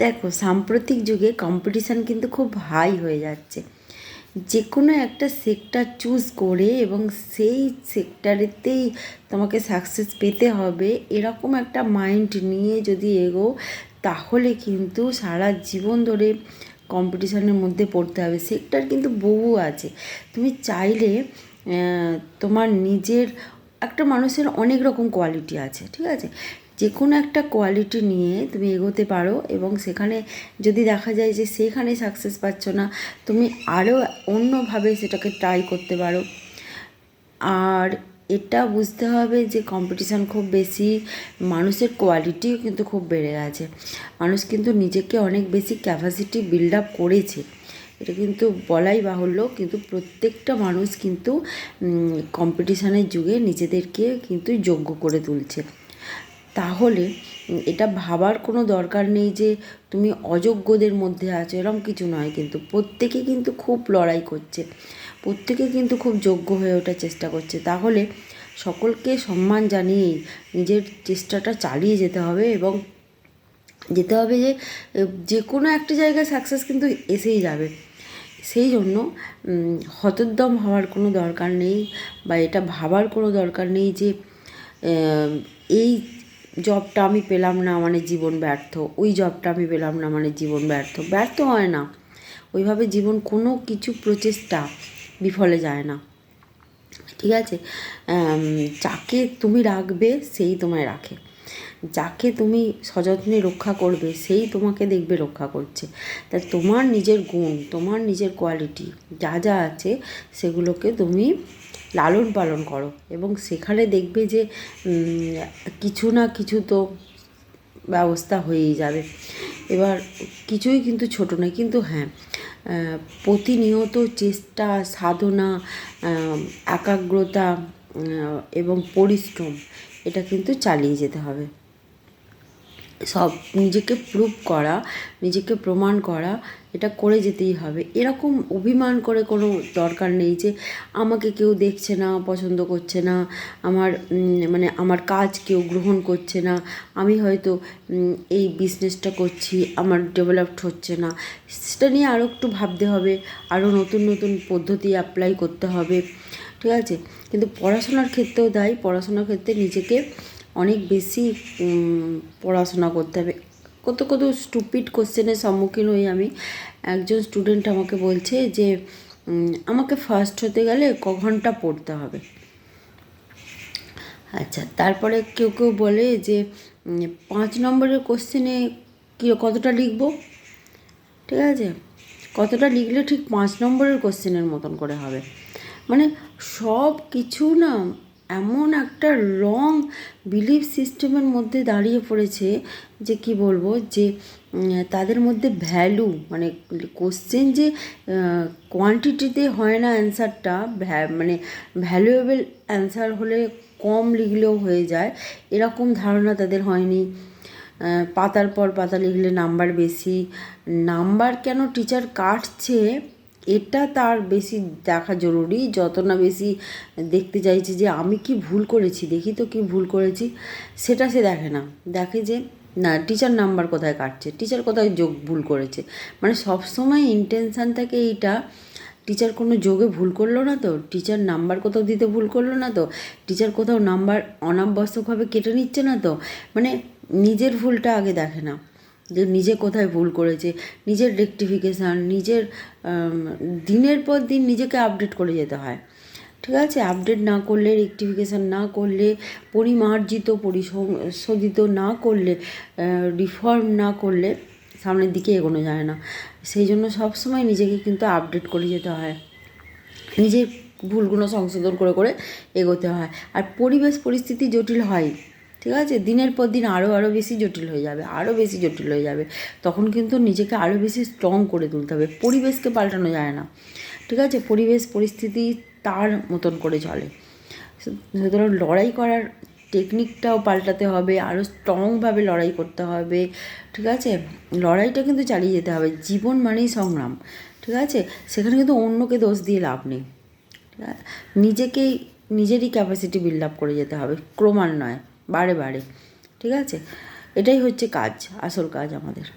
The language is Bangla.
দেখো, সাম্প্রতিক যুগে কম্পিটিশান কিন্তু খুব হাই হয়ে যাচ্ছে। যে কোনো একটা সেক্টর চুজ করে এবং সেই সেক্টরেতেই তোমাকে সাকসেস পেতে হবে, এরকম একটা মাইন্ড নিয়ে যদি এগো, তাহলে কিন্তু সারা জীবন ধরে কম্পিটিশানের মধ্যে পড়তে হবে। সেক্টর কিন্তু বহু আছে। তুমি চাইলে তোমার নিজের একটা মানুষের অনেক রকম কোয়ালিটি আছে, ঠিক আছে? যে কোনো একটা কোয়ালিটি নিয়ে তুমি এগোতে পারো এবং সেখানে যদি দেখা যায় যে সেখানে সাকসেস পাচ্ছ না, তুমি আরও অন্যভাবে সেটাকে ট্রাই করতে পারো। আর এটা বুঝতে হবে যে কম্পিটিশান খুব বেশি, মানুষের কোয়ালিটিও কিন্তু খুব বেড়ে গেছে। মানুষ কিন্তু নিজেকে অনেক বেশি ক্যাপাসিটি বিল্ড আপ করেছে, এটা কিন্তু বলাই বাহুল্য। কিন্তু প্রত্যেকটা মানুষ কিন্তু কম্পিটিশানের যুগে নিজেদেরকে কিন্তু যোগ্য করে তুলছে। তাহলে এটা ভাবার কোনো দরকার নেই যে তুমি অযোগ্যদের মধ্যে আছো, এরকম কিছু নয়। কিন্তু প্রত্যেকে কিন্তু খুব লড়াই করছে, প্রত্যেকে কিন্তু খুব যোগ্য হয়ে ওঠার চেষ্টা করছে। তাহলে সকলকে সম্মান জানিয়েই নিজের চেষ্টাটা চালিয়ে যেতে হবে এবং যেতে হবে যে যে কোনো একটা জায়গায় সাকসেস কিন্তু এসেই যাবে। সেই জন্য হতোদ্যম হওয়ার কোনো দরকার নেই, বা এটা ভাবার কোনো দরকার নেই যে এই জবটা আমি পেলাম না মানে জীবন ব্যর্থ, ওই জবটা আমি পেলাম না মানে জীবন ব্যর্থ। ব্যর্থ হয় না ওইভাবে জীবন, কোনো কিছু প্রচেষ্টা বিফলে যায় না, ঠিক আছে? যাকে তুমি রাখবে সেই তোমায় রাখে, যাকে তুমি সযত্নে রক্ষা করবে সেই তোমাকে দেখবে রক্ষা করছে। তাই তোমার নিজের গুণ, তোমার নিজের কোয়ালিটি যা যা আছে সেগুলোকে তুমি লালন পালন করো এবং সেখানে দেখবে যে কিছু না কিছু তো ব্যবস্থা হয়েই যাবে। এবার কিছুই কিন্তু ছোট নয়, কিন্তু হ্যাঁ, প্রতিনিয়ত চেষ্টা, সাধনা, একাগ্রতা এবং পরিশ্রম, এটা কিন্তু চালিয়ে যেতে হবে। সব নিজেকে প্রুভ করা, নিজেকে প্রমাণ করা, এটা করে যেতেই হবে। এরকম অভিমান করে কোনো দরকার নেই যে আমাকে কেউ দেখছে না, পছন্দ করছে না, আমার মানে আমার কাজ কেউ গ্রহণ করছে না, আমি হয়তো এই বিজনেসটা করছি, আমার ডেভেলপড হচ্ছে না। সেটা নিয়ে আরও একটু ভাবতে হবে, আরও নতুন নতুন পদ্ধতি অ্যাপ্লাই করতে হবে, ঠিক আছে? কিন্তু পড়াশোনার ক্ষেত্রেও তাই, পড়াশোনার ক্ষেত্রে নিজেকে অনেক বেশি পড়াশোনা করতে হবে। কত কত স্টুপিড কোশ্চেনের সম্মুখীন হই আমি। একজন স্টুডেন্ট আমাকে বলছে যে আমাকে ফার্স্ট হতে গেলে ঘন্টা পড়তে হবে। আচ্ছা, তারপরে কেউ কেউ বলে যে 5 নম্বরের কোশ্চেনে কতটা লিখব, ঠিক আছে? কতটা লিখলে ঠিক 5 নম্বরের কোশ্চেনের মতন করে হবে। মানে সব কিছু না এমন একটা রং বিলিফ সিস্টেমের মধ্যে দাঁড়িয়ে পড়েছে যে কি বলবো, যে তাদের মধ্যে ভ্যালু, মানে কোশ্চেন যে কোয়ান্টিটিতে হয় না অ্যান্সারটা, মানে ভ্যালুয়েবল অ্যান্সার হলে কম লিখলেও হয়ে যায়, এরকম ধারণা তাদের হয়নি। পাতার পর পাতা লিখলে নাম্বার বেশি, নাম্বার কেন টিচার কাটছে এটা তার বেশি দেখা জরুরি, যত না বেশি দেখতে চাইছে যে আমি কি ভুল করেছি, দেখি তো কি ভুল করেছি, সেটা সে দেখে না। দেখে যে না, টিচার নাম্বার কোথায় কাটছে, টিচার কোথায় যোগ ভুল করেছে। মানে সবসময় ইন্টেনশান থাকে এইটা, টিচার কোনো যোগে ভুল করলো না তো, টিচার নাম্বার কোথাও দিতে ভুল করলো না তো, টিচার কোথাও নাম্বার অনাবশ্যকভাবে কেটে নিচ্ছে না তো। মানে নিজের ভুলটা আগে দেখে না, যে নিজে কোথায় ভুল করেছে, নিজের রেকটিফিকেশান, নিজের দিনের পর দিন নিজেকে আপডেট করে যেতে হয়, ঠিক আছে? আপডেট না করলে, রেকটিফিকেশান না করলে, পরিমার্জিত পরিশোধিত না করলে, রিফর্ম না করলে সামনের দিকে এগোনো যায় না। সেই জন্য সবসময় নিজেকে কিন্তু আপডেট করে যেতে হয়, নিজের ভুলগুলো সংশোধন করে করে এগোতে হয়। আর পরিবেশ পরিস্থিতি জটিল হয়, ঠিক আছে? দিনের পর দিন আরও বেশি জটিল হয়ে যাবে, আরও বেশি জটিল হয়ে যাবে। তখন কিন্তু নিজেকে আরও বেশি স্ট্রং করে তুলতে হবে। পরিবেশকে পাল্টানো যায় না, ঠিক আছে? পরিবেশ পরিস্থিতি তার মতন করে চলে। সুতরাং লড়াই করার টেকনিকটাও পাল্টাতে হবে, আরও স্ট্রংভাবে লড়াই করতে হবে, ঠিক আছে? লড়াইটা কিন্তু চালিয়ে যেতে হবে। জীবন মানেই সংগ্রাম, ঠিক আছে? সেখানে কিন্তু অন্যকে দোষ দিয়ে লাভ নেই। নিজেকেই, নিজেরই ক্যাপাসিটি বিল্ড আপ করে যেতে হবে ক্রমান্বয়ে, বারে বারে, ঠিক আছে? এটাই হচ্ছে কাজ, আসল কাজ আমাদের।